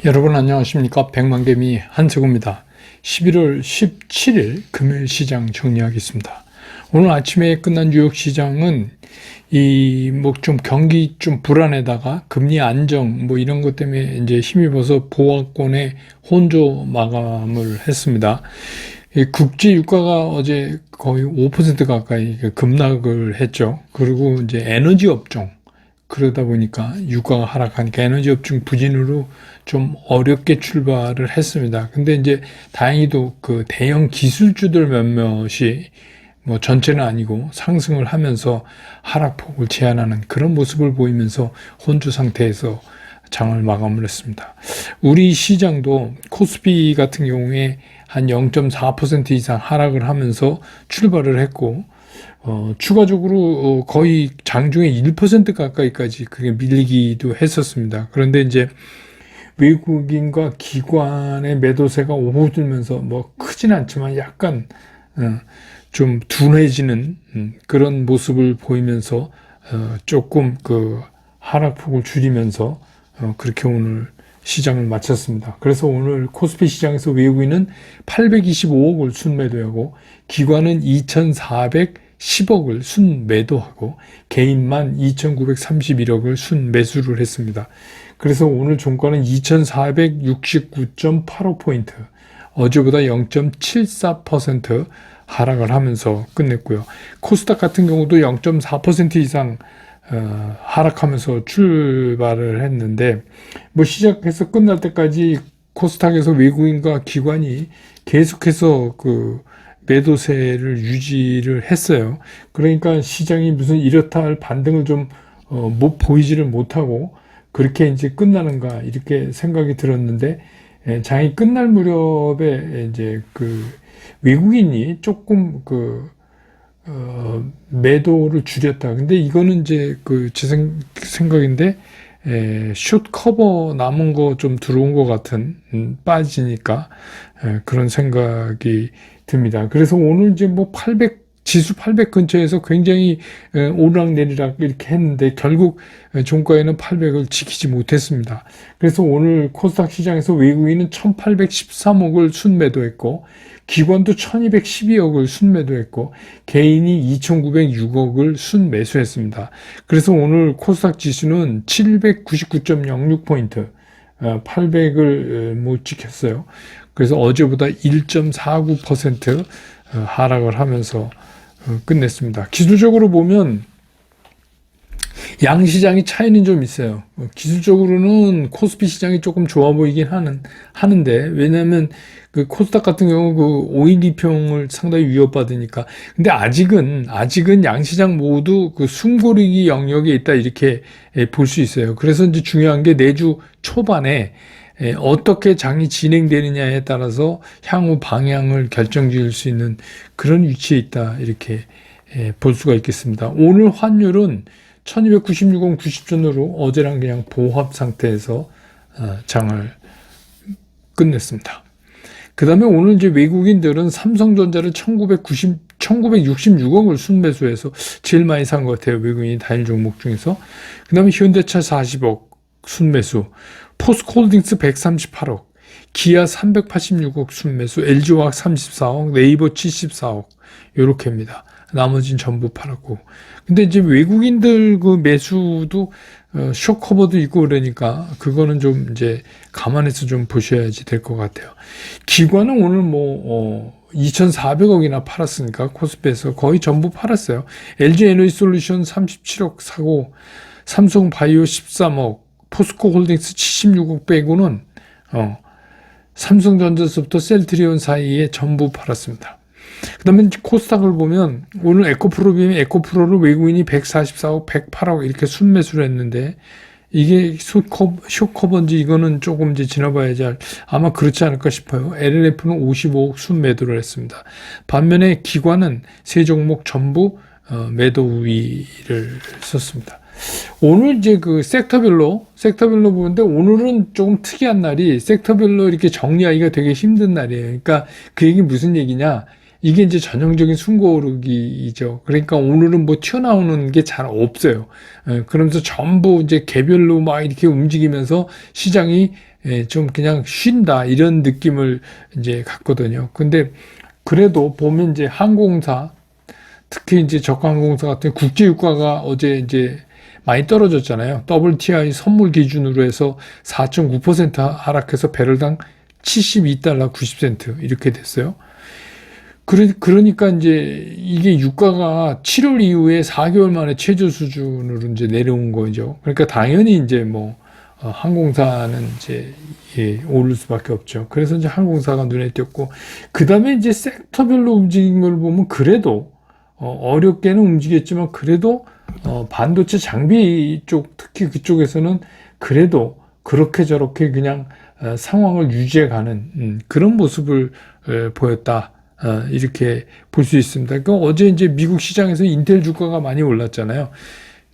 여러분 안녕하십니까? 백만개미 한세구입니다. 11월 17일 금요일 시장 정리하겠습니다. 오늘 아침에 끝난 뉴욕 시장은 좀 경기 좀 불안에다가 금리 안정 이런 것 때문에 이제 힘입어서 보합권의 혼조 마감을 했습니다. 국제 유가가 어제 거의 5% 가까이 급락을 했죠. 그리고 이제 에너지 업종, 그러다 보니까 유가가 하락하니까 에너지 업종 부진으로 좀 어렵게 출발을 했습니다. 근데 이제 다행히도 그 대형 기술주들 몇몇이 전체는 아니고 상승을 하면서 하락폭을 제한하는 그런 모습을 보이면서 혼조 상태에서 장을 마감을 했습니다. 우리 시장도 코스피 같은 경우에 한 0.4% 이상 하락을 하면서 출발을 했고, 추가적으로 거의 장중에 1% 가까이까지 그게 밀리기도 했었습니다. 그런데 이제 외국인과 기관의 매도세가 오고들면서 크진 않지만 약간 좀 둔해지는 그런 모습을 보이면서 조금 그 하락폭을 줄이면서 그렇게 오늘 시장을 마쳤습니다. 그래서 오늘 코스피 시장에서 외국인은 825억을 순매도하고 기관은 2,410억을 순매도하고 개인만 2,931억을 순매수를 했습니다. 그래서 오늘 종가는 2,469.85포인트, 어제보다 0.74% 하락을 하면서 끝냈고요. 코스닥 같은 경우도 0.4% 이상 하락하면서 출발을 했는데, 시작해서 끝날 때까지 코스닥에서 외국인과 기관이 계속해서 그 매도세를 유지를 했어요. 그러니까 시장이 무슨 이렇다 할 반등을 좀 보이지를 못하고 그렇게 이제 끝나는가 이렇게 생각이 들었는데, 장이 끝날 무렵에 이제 그 외국인이 조금 매도를 줄였다. 근데 이거는 이제 제 생각인데, 숏 커버 남은 거 좀 들어온 것 같은, 빠지니까, 그런 생각이 듭니다. 그래서 오늘 이제 지수 800 근처에서 굉장히 오르락내리락 이렇게 했는데 결국 종가에는 800을 지키지 못했습니다. 그래서 오늘 코스닥 시장에서 외국인은 1813억을 순매도했고 기관도 1212억을 순매도했고 개인이 2906억을 순매수했습니다. 그래서 오늘 코스닥 지수는 799.06포인트 800을 못 지켰어요. 그래서 어제보다 1.49% 하락을 하면서 끝냈습니다. 기술적으로 보면 양시장이 차이는 좀 있어요. 기술적으로는 코스피 시장이 조금 좋아 보이긴 하는데, 왜냐하면 그 코스닥 같은 경우 그 5일2평을 상당히 위협받으니까. 근데 아직은 양시장 모두 그 숨고르기 영역에 있다 이렇게 볼 수 있어요. 그래서 이제 중요한 게 내주 초반에 어떻게 장이 진행되느냐에 따라서 향후 방향을 결정지을 수 있는 그런 위치에 있다 이렇게 볼 수가 있겠습니다. 오늘 환율은 1296원 90전으로 어제랑 그냥 보합 상태에서 장을 끝냈습니다. 그 다음에 오늘 이제 외국인들은 삼성전자를 1966억을 순매수해서 제일 많이 산 것 같아요. 외국인이 단일 종목 중에서. 그 다음에 현대차 40억 순매수, 포스코홀딩스 138억, 기아 386억 순매수, LG화학 34억, 네이버 74억 요렇게입니다. 나머지는 전부 팔았고. 근데 이제 외국인들 그 매수도 숏커버도 있고 그러니까 그거는 좀 이제 감안해서 좀 보셔야지 될 것 같아요. 기관은 오늘 2,400억이나 팔았으니까 코스피에서 거의 전부 팔았어요. LG에너지솔루션 37억 사고, 삼성바이오 13억, 포스코홀딩스 76억 빼고는 삼성전자서부터 셀트리온 사이에 전부 팔았습니다. 그 다음에 코스닥을 보면 오늘 에코프로비면 에코프로를 외국인이 144억, 108억 이렇게 순매수를 했는데 이게 숏커버인지 이거는 조금 이제 지나봐야지 아마 그렇지 않을까 싶어요. LLF는 55억 순매도를 했습니다. 반면에 기관은 세 종목 전부 매도 우위를 썼습니다. 오늘 이제 그 섹터별로 보는데 오늘은 조금 특이한 날이 섹터별로 이렇게 정리하기가 되게 힘든 날이에요. 그러니까 그 얘기 무슨 얘기냐? 이게 이제 전형적인 숨고르기이죠. 그러니까 오늘은 튀어나오는 게 잘 없어요. 그러면서 전부 이제 개별로 막 이렇게 움직이면서 시장이 좀 그냥 쉰다 이런 느낌을 이제 갖거든요. 근데 그래도 보면 이제 항공사, 특히 이제 저가항공사 같은 국제유가가 어제 이제 많이 떨어졌잖아요. WTI 선물 기준으로 해서 4.9% 하락해서 배럴당 72달러 90센트 이렇게 됐어요. 그러니까 이제 이게 유가가 7월 이후에 4개월 만에 최저 수준으로 이제 내려온 거죠. 그러니까 당연히 이제 뭐 항공사는 이제 오를 수밖에 없죠. 그래서 이제 항공사가 눈에 띄었고, 그 다음에 이제 섹터별로 움직인 걸 보면 그래도 어렵게는 움직였지만 그래도 반도체 장비 쪽, 특히 그쪽에서는 그래도 그렇게 저렇게 그냥 상황을 유지해가는 그런 모습을 보였다. 이렇게 볼 수 있습니다. 그러니까 어제 이제 미국 시장에서 인텔 주가가 많이 올랐잖아요.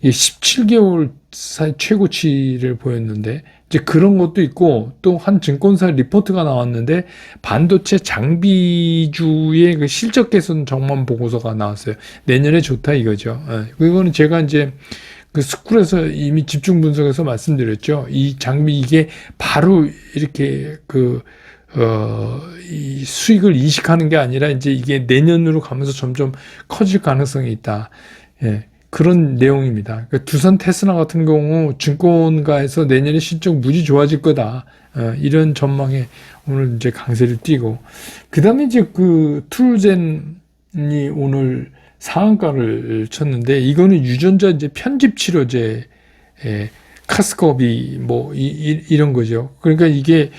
17개월 사이 최고치를 보였는데, 이제 그런 것도 있고, 또 한 증권사 리포트가 나왔는데, 반도체 장비주의 그 실적 개선 전망 보고서가 나왔어요. 내년에 좋다 이거죠. 그거는 제가 이제 그 스쿨에서 이미 집중 분석해서 말씀드렸죠. 이 장비 이게 바로 이렇게 이 수익을 이식하는 게 아니라 이제 이게 내년으로 가면서 점점 커질 가능성이 있다. 그런 내용입니다. 그러니까 두산 테스라 같은 경우 증권가에서 내년에 실적 무지 좋아질 거다. 이런 전망에 오늘 이제 강세를 띄고, 그 다음에 이제 그 트루젠이 오늘 상한가를 쳤는데, 이거는 유전자 이제 편집 치료제, 카스코비 뭐 이런 거죠. 그러니까 이게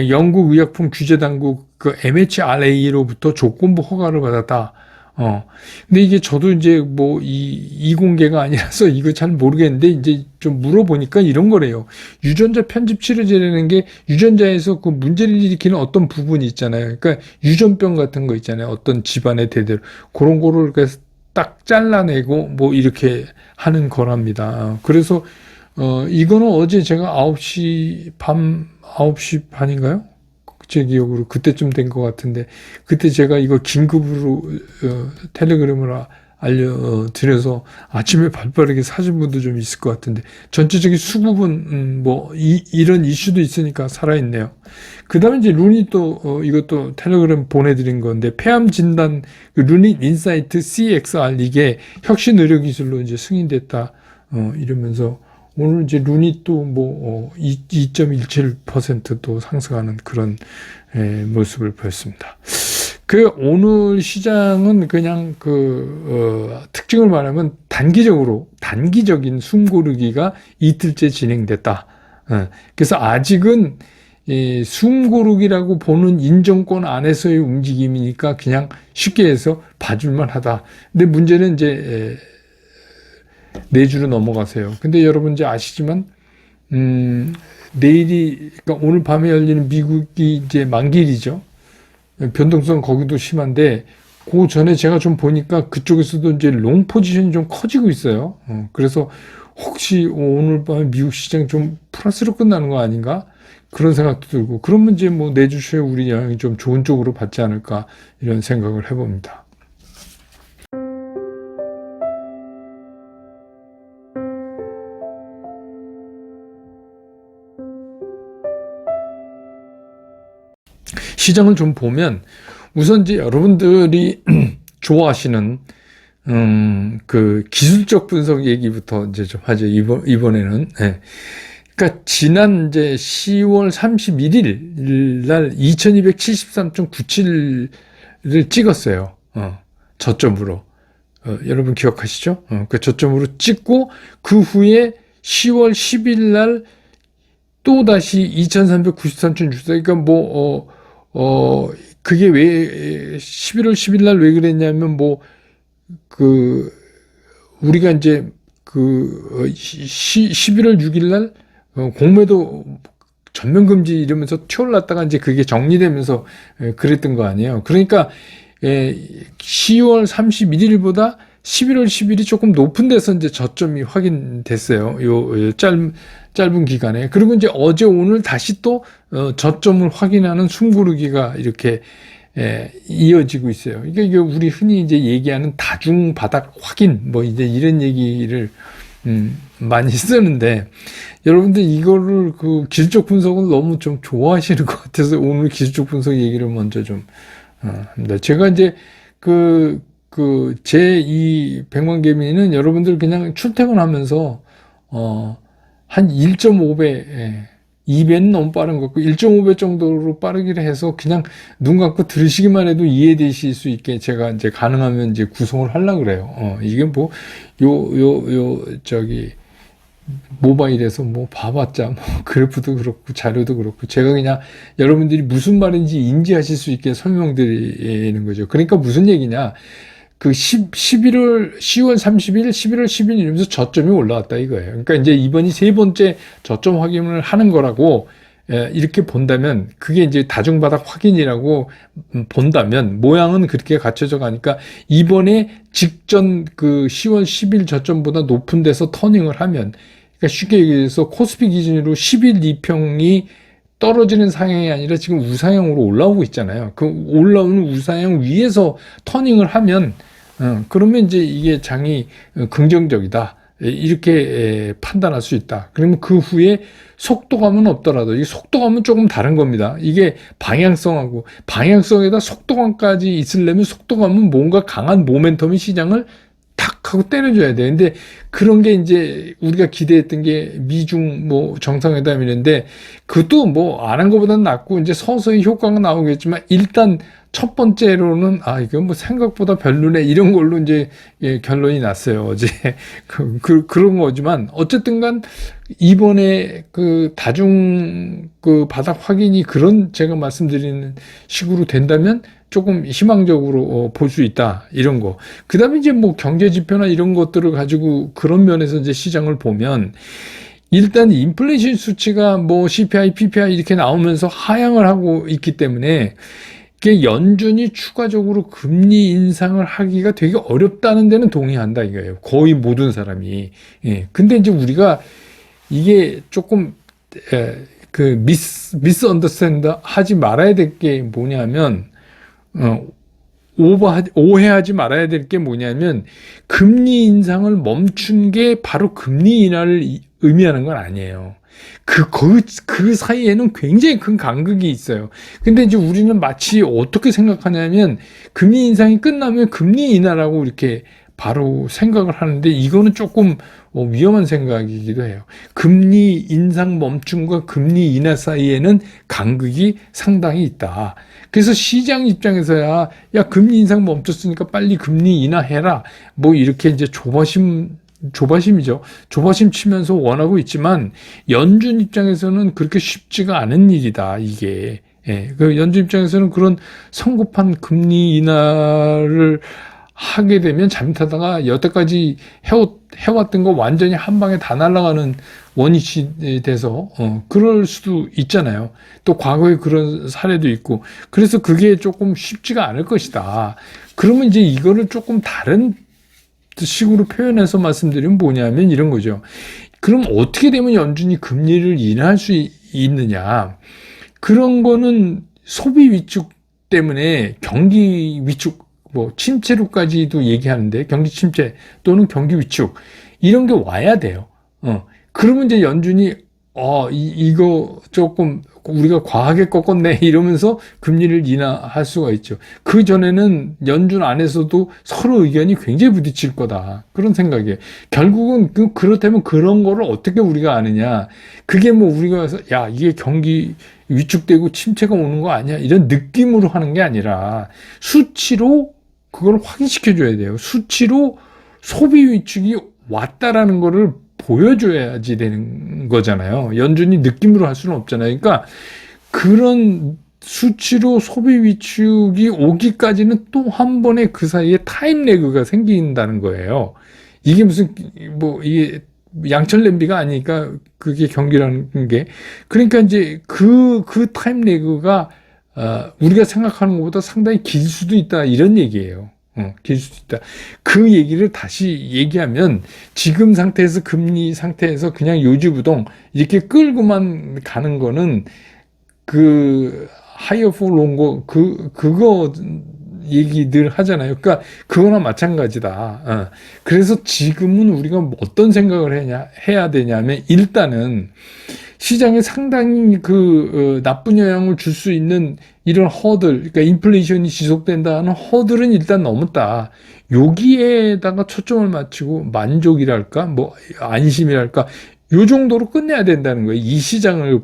영국 의약품 규제 당국 그 MHRA로부터 조건부 허가를 받았다. 근데 이게 저도 이제 뭐 이공계가 아니라서 이거 잘 모르겠는데 이제 좀 물어보니까 이런 거래요. 유전자 편집 치료제라는 게 유전자에서 그 문제를 일으키는 어떤 부분이 있잖아요. 그러니까 유전병 같은 거 있잖아요. 어떤 집안의 대대로 그런 거를 딱 잘라내고 뭐 이렇게 하는 거랍니다. 그래서 이거는 어제 제가 밤 9시 반인가요? 제 기억으로 그때쯤 된 것 같은데, 그때 제가 이거 긴급으로 텔레그램을 알려드려서 아침에 발빠르게 사신 분도 좀 있을 것 같은데, 전체적인 수급은 이런 이슈도 있으니까 살아있네요. 그 다음에 이제 루닛 또 이것도 텔레그램 보내드린 건데, 폐암 진단 루닛 인사이트 CXR 이게 혁신 의료 기술로 이제 승인됐다 이러면서 오늘 이제 루닛도 2.17%도 상승하는 그런 모습을 보였습니다. 오늘 시장은 그냥 특징을 말하면 단기적인 숨고르기가 이틀째 진행됐다. 그래서 아직은 숨고르기라고 보는 인정권 안에서의 움직임이니까 그냥 쉽게 해서 봐줄만 하다. 근데 문제는 이제 내주로 넘어가세요. 근데 여러분 이제 아시지만 그러니까 오늘 밤에 열리는 미국이 이제 만기일이죠. 변동성 거기도 심한데, 그 전에 제가 좀 보니까 그쪽에서도 이제 롱 포지션이 좀 커지고 있어요. 그래서 혹시 오늘 밤에 미국 시장 좀 플러스로 끝나는 거 아닌가? 그런 생각도 들고, 그러면 이제 뭐 내주쇼에 우리 영향이 좀 좋은 쪽으로 받지 않을까 이런 생각을 해봅니다. 시장을 좀 보면 우선 이제 여러분들이 좋아하시는 그 기술적 분석 얘기부터 이제 좀 하죠. 이번에는. 그러니까 지난 이제 10월 31일 날 2273.97을 찍었어요. 저점으로. 여러분 기억하시죠? 그 저점으로 찍고 그 후에 10월 10일 날 또 다시 2393.64. 그러니까 그게 왜 11월 10일 날 왜 그랬냐면 우리가 이제 11월 6일 날 공매도 전면 금지 이러면서 튀어올랐다가 이제 그게 정리되면서 그랬던 거 아니에요. 그러니까 10월 31일보다 11월 10일이 조금 높은 데서 이제 저점이 확인됐어요. 요 짧은 기간에. 그리고 이제 어제 오늘 다시 또 저점을 확인하는 숨고르기가 이렇게 이어지고 있어요. 이게 우리 흔히 이제 얘기하는 다중 바닥 확인 이제 이런 얘기를 많이 쓰는데, 여러분들 이거를 그 기술적 분석은 너무 좀 좋아하시는 것 같아서 오늘 기술적 분석 얘기를 먼저 좀 합니다. 제가 이제 제 이 백만개미는 여러분들 그냥 출퇴근하면서 한 1.5배, 2배는 너무 빠른 것 같고 1.5배 정도로 빠르기를 해서 그냥 눈 감고 들으시기만 해도 이해되실 수 있게 제가 이제 가능하면 이제 구성을 하려고 그래요. 이게 뭐 모바일에서 뭐 봐봤자 뭐 그래프도 그렇고 자료도 그렇고 제가 그냥 여러분들이 무슨 말인지 인지하실 수 있게 설명드리는 거죠. 그러니까 무슨 얘기냐? 그 10월 30일, 11월 10일 이러면서 저점이 올라왔다 이거예요. 그러니까 이제 이번이 세 번째 저점 확인을 하는 거라고 이렇게 본다면 그게 이제 다중바닥 확인이라고 본다면 모양은 그렇게 갖춰져 가니까 이번에 직전 그 10월 10일 저점보다 높은 데서 터닝을 하면 그러니까 쉽게 얘기해서 코스피 기준으로 10일 이평이 떨어지는 상향이 아니라 지금 우상향으로 올라오고 있잖아요. 그 올라오는 우상향 위에서 터닝을 하면 그러면 이제 이게 장이 긍정적이다. 이렇게 판단할 수 있다. 그러면 그 후에 속도감은 없더라도 이 속도감은 조금 다른 겁니다. 이게 방향성에다 속도감까지 있으려면 속도감은 뭔가 강한 모멘텀이 시장을 탁 하고 때려줘야 돼. 근데 그런 게 이제 우리가 기대했던 게 미중 뭐 정상회담이는데 그것도 뭐 안 한 것보다는 낫고 이제 서서히 효과가 나오겠지만 일단 첫 번째로는 이건 뭐 생각보다 별로네 이런 걸로 이제 결론이 났어요. 어제 그런 거지만 어쨌든 간 이번에 그 다중 그 바닥 확인이 그런 제가 말씀드리는 식으로 된다면 조금 희망적으로 볼 수 있다 이런 거. 그다음에 이제 뭐 경제 지표나 이런 것들을 가지고 그런 면에서 이제 시장을 보면 일단 인플레이션 수치가 뭐 CPI, PPI 이렇게 나오면서 하향을 하고 있기 때문에 이게 연준이 추가적으로 금리 인상을 하기가 되게 어렵다는 데는 동의한다 이거예요. 거의 모든 사람이. 근데 이제 우리가 이게 조금 미스 언더스탠드 하지 말아야 될 게 뭐냐면 오해하지 말아야 될 게 뭐냐면 금리 인상을 멈춘 게 바로 금리 인하를 의미하는 건 아니에요. 그 사이에는 굉장히 큰 간극이 있어요. 근데 이제 우리는 마치 어떻게 생각하냐면 금리 인상이 끝나면 금리 인하라고 이렇게 바로 생각을 하는데 이거는 조금 위험한 생각이기도 해요. 금리 인상 멈춤과 금리 인하 사이에는 간극이 상당히 있다. 그래서 시장 입장에서야 금리 인상 멈췄으니까 빨리 금리 인하해라. 뭐 이렇게 이제 조바심이죠. 조바심 치면서 원하고 있지만 연준 입장에서는 그렇게 쉽지가 않은 일이다. 이게 그 연준 입장에서는 그런 성급한 금리 인하를 하게 되면 잘못하다가 여태까지 해왔던 거 완전히 한 방에 다 날아가는 원위치 돼서 그럴 수도 있잖아요. 또 과거에 그런 사례도 있고 그래서 그게 조금 쉽지가 않을 것이다. 그러면 이제 이거를 조금 다른 식으로 표현해서 말씀드리면 뭐냐면 이런 거죠. 그럼 어떻게 되면 연준이 금리를 인하할 수 있느냐? 그런 거는 소비 위축 때문에 경기 위축 뭐 침체로까지도 얘기하는데 경기 침체 또는 경기 위축 이런 게 와야 돼요. 그러면 이제 연준이 이거 조금 우리가 과하게 꺾었네 이러면서 금리를 인하할 수가 있죠. 그 전에는 연준 안에서도 서로 의견이 굉장히 부딪힐 거다. 그런 생각이에요. 결국은 그렇다면 그런 거를 어떻게 우리가 아느냐. 그게 뭐 우리가 해서 이게 경기 위축되고 침체가 오는 거 아니야. 이런 느낌으로 하는 게 아니라 수치로 그걸 확인시켜 줘야 돼요. 수치로 소비 위축이 왔다라는 거를 보여줘야지 되는 거잖아요. 연준이 느낌으로 할 수는 없잖아요. 그러니까 그런 수치로 소비 위축이 오기까지는 또 한 번에 그 사이에 타임 레그가 생긴다는 거예요. 이게 무슨 이게 양철 냄비가 아니니까 그게 경기라는 게 그러니까 이제 그 타임 레그가 우리가 생각하는 것보다 상당히 길 수도 있다 이런 얘기예요. 길 수도 있다. 그 얘기를 다시 얘기하면 지금 상태에서 금리 상태에서 그냥 요지부동 이렇게 끌고만 가는 거는 그 하이어 포 롱거 그거 얘기 늘 하잖아요. 그러니까 그거나 마찬가지다. 그래서 지금은 우리가 어떤 생각을 해야 되냐면 일단은 시장에 상당히 나쁜 영향을 줄 수 있는 이런 허들, 그러니까 인플레이션이 지속된다는 허들은 일단 넘었다. 여기에다가 초점을 맞추고 만족이랄까, 뭐 안심이랄까, 요 정도로 끝내야 된다는 거예요. 이 시장을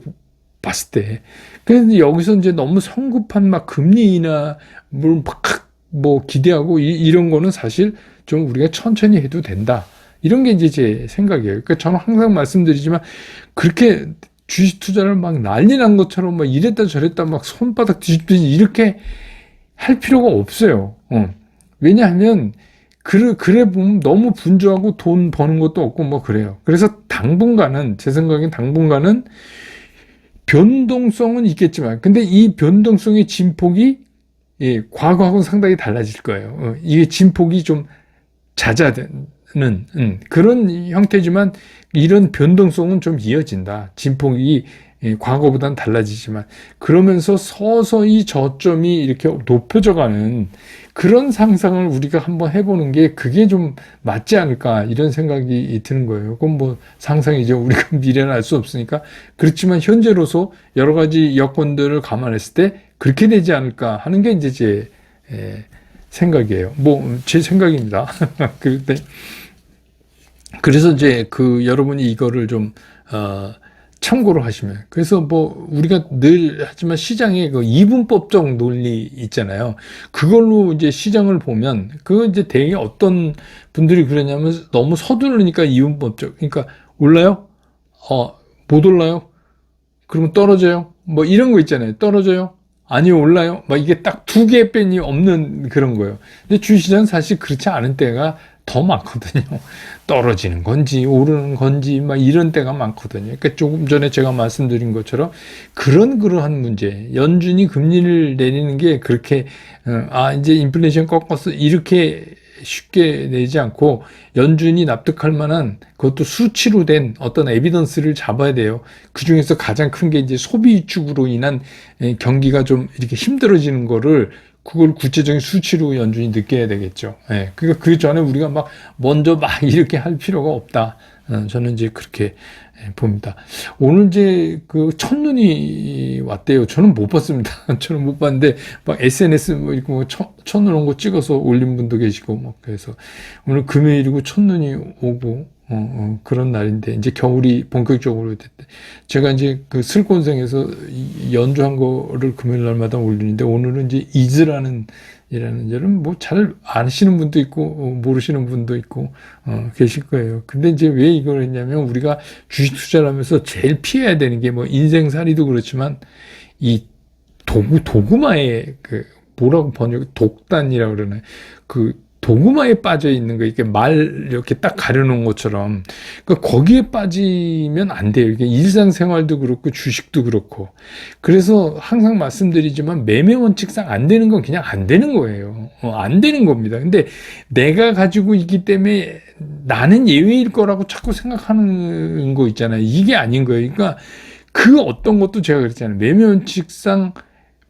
봤을 때. 그런데 여기서 이제 너무 성급한 막 금리 인하 뭐 기대하고 이런 거는 사실 좀 우리가 천천히 해도 된다. 이런 게 이제 제 생각이에요. 그러니까 저는 항상 말씀드리지만 그렇게 주식 투자를 막 난리 난 것처럼 막 이랬다 저랬다 막 손바닥 뒤집듯이 이렇게 할 필요가 없어요. 왜냐하면 그래 보면 너무 분주하고 돈 버는 것도 없고 뭐 그래요. 그래서 당분간은 제 생각엔 당분간은 변동성은 있겠지만 근데 이 변동성의 진폭이 과거하고는 상당히 달라질 거예요. 이게 진폭이 좀 잦아드는 그런 형태지만 이런 변동성은 좀 이어진다. 진폭이 과거보다는 달라지지만 그러면서 서서히 저점이 이렇게 높여져가는 그런 상상을 우리가 한번 해보는 게 그게 좀 맞지 않을까 이런 생각이 드는 거예요. 그건 뭐 상상이죠. 우리가 미래는 알 수 없으니까. 그렇지만 현재로서 여러 가지 여건들을 감안했을 때 그렇게 되지 않을까 하는 게 이제 제 생각이에요. 뭐 제 생각입니다. 그래서 이제 여러분이 이거를 좀 참고로 하시면. 그래서 뭐 우리가 늘 하지만 시장에 이분법적 논리 있잖아요. 그걸로 이제 시장을 보면 그거 이제 되게 어떤 분들이 그러냐면 너무 서두르니까 이분법적. 그러니까 올라요? 못 올라요? 그러면 떨어져요? 뭐 이런 거 있잖아요. 떨어져요? 아니요, 올라요? 막 이게 딱 두 개 빼니 없는 그런 거예요. 근데 주식시장은 사실 그렇지 않은 때가 더 많거든요. 떨어지는 건지, 오르는 건지, 막 이런 때가 많거든요. 그러니까 조금 전에 제가 말씀드린 것처럼 그러한 문제, 연준이 금리를 내리는 게 그렇게, 이제 인플레이션 꺾었어. 이렇게 쉽게 내지 않고 연준이 납득할 만한 그것도 수치로 된 어떤 에비던스를 잡아야 돼요. 그 중에서 가장 큰 게 이제 소비 위축으로 인한 경기가 좀 이렇게 힘들어지는 거를 그걸 구체적인 수치로 연준이 느껴야 되겠죠. 그러니까 그 전에 우리가 막 먼저 막 이렇게 할 필요가 없다. 저는 이제 그렇게 봅니다. 오늘 이제 첫눈이 왔대요. 저는 못 봤습니다. 저는 못 봤는데 막 SNS 뭐 이렇게 뭐 첫눈 온 거 찍어서 올린 분도 계시고 막 그래서 오늘 금요일이고 첫눈이 오고 그런 날인데 이제 겨울이 본격적으로 됐대. 제가 이제 슬콘생에서 연주한 거를 금요일 날마다 올리는데 오늘은 이제 이즈라는 이라는 뭐 잘 아시는 분도 있고 모르시는 분도 있고 계실 거예요. 근데 이제 왜 이걸 했냐면 우리가 주식 투자를 하면서 제일 피해야 되는 게 뭐 인생살이도 그렇지만 이 도구마의 뭐라고 독단이라고 그러나요? 도구마에 빠져 있는 거, 이렇게 이렇게 딱 가려놓은 것처럼. 그러니까 거기에 빠지면 안 돼요. 이게 일상생활도 그렇고, 주식도 그렇고. 그래서 항상 말씀드리지만, 매매 원칙상 안 되는 건 그냥 안 되는 거예요. 안 되는 겁니다. 근데 내가 가지고 있기 때문에 나는 예외일 거라고 자꾸 생각하는 거 있잖아요. 이게 아닌 거예요. 그러니까 어떤 것도 제가 그랬잖아요. 매매 원칙상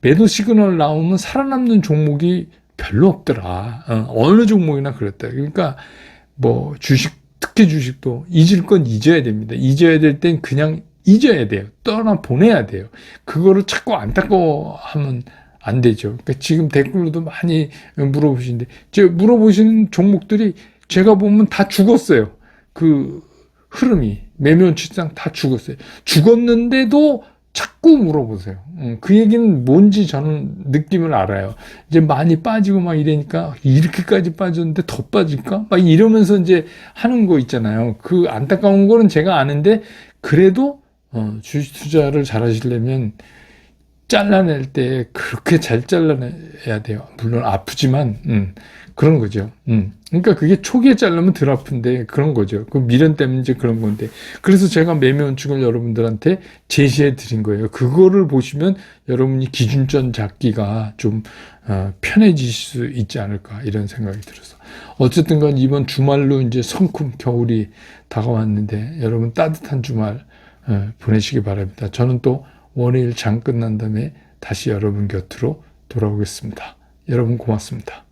매도 시그널 나오면 살아남는 종목이 별로 없더라. 어느 종목이나 그랬다. 그러니까 뭐 특히 주식도 잊을 건 잊어야 됩니다. 잊어야 될 땐 그냥 잊어야 돼요. 떠나보내야 돼요. 그거를 자꾸 안타까워하면 안 되죠. 그러니까 지금 댓글로도 많이 물어보시는데 물어보시는 종목들이 제가 보면 다 죽었어요. 흐름이 매매원칙상 다 죽었어요. 죽었는데도 자꾸 물어보세요. 그 얘기는 뭔지 저는 느낌을 알아요. 이제 많이 빠지고 막 이러니까 이렇게까지 빠졌는데 더 빠질까? 막 이러면서 이제 하는 거 있잖아요. 안타까운 거는 제가 아는데 그래도 주식 투자를 잘 하시려면 잘라낼 때 그렇게 잘 잘라내야 돼요. 물론 아프지만 그런 거죠. 그러니까 그게 초기에 자르면 덜 아픈데 그런 거죠. 미련 때문에 이제 그런 건데. 그래서 제가 매매 원칙을 여러분들한테 제시해 드린 거예요. 그거를 보시면 여러분이 기준점 잡기가 좀 편해지실 수 있지 않을까 이런 생각이 들어서. 어쨌든 간 이번 주말로 이제 성큼 겨울이 다가왔는데 여러분 따뜻한 주말 보내시기 바랍니다. 저는 또 월요일 장 끝난 다음에 다시 여러분 곁으로 돌아오겠습니다. 여러분 고맙습니다.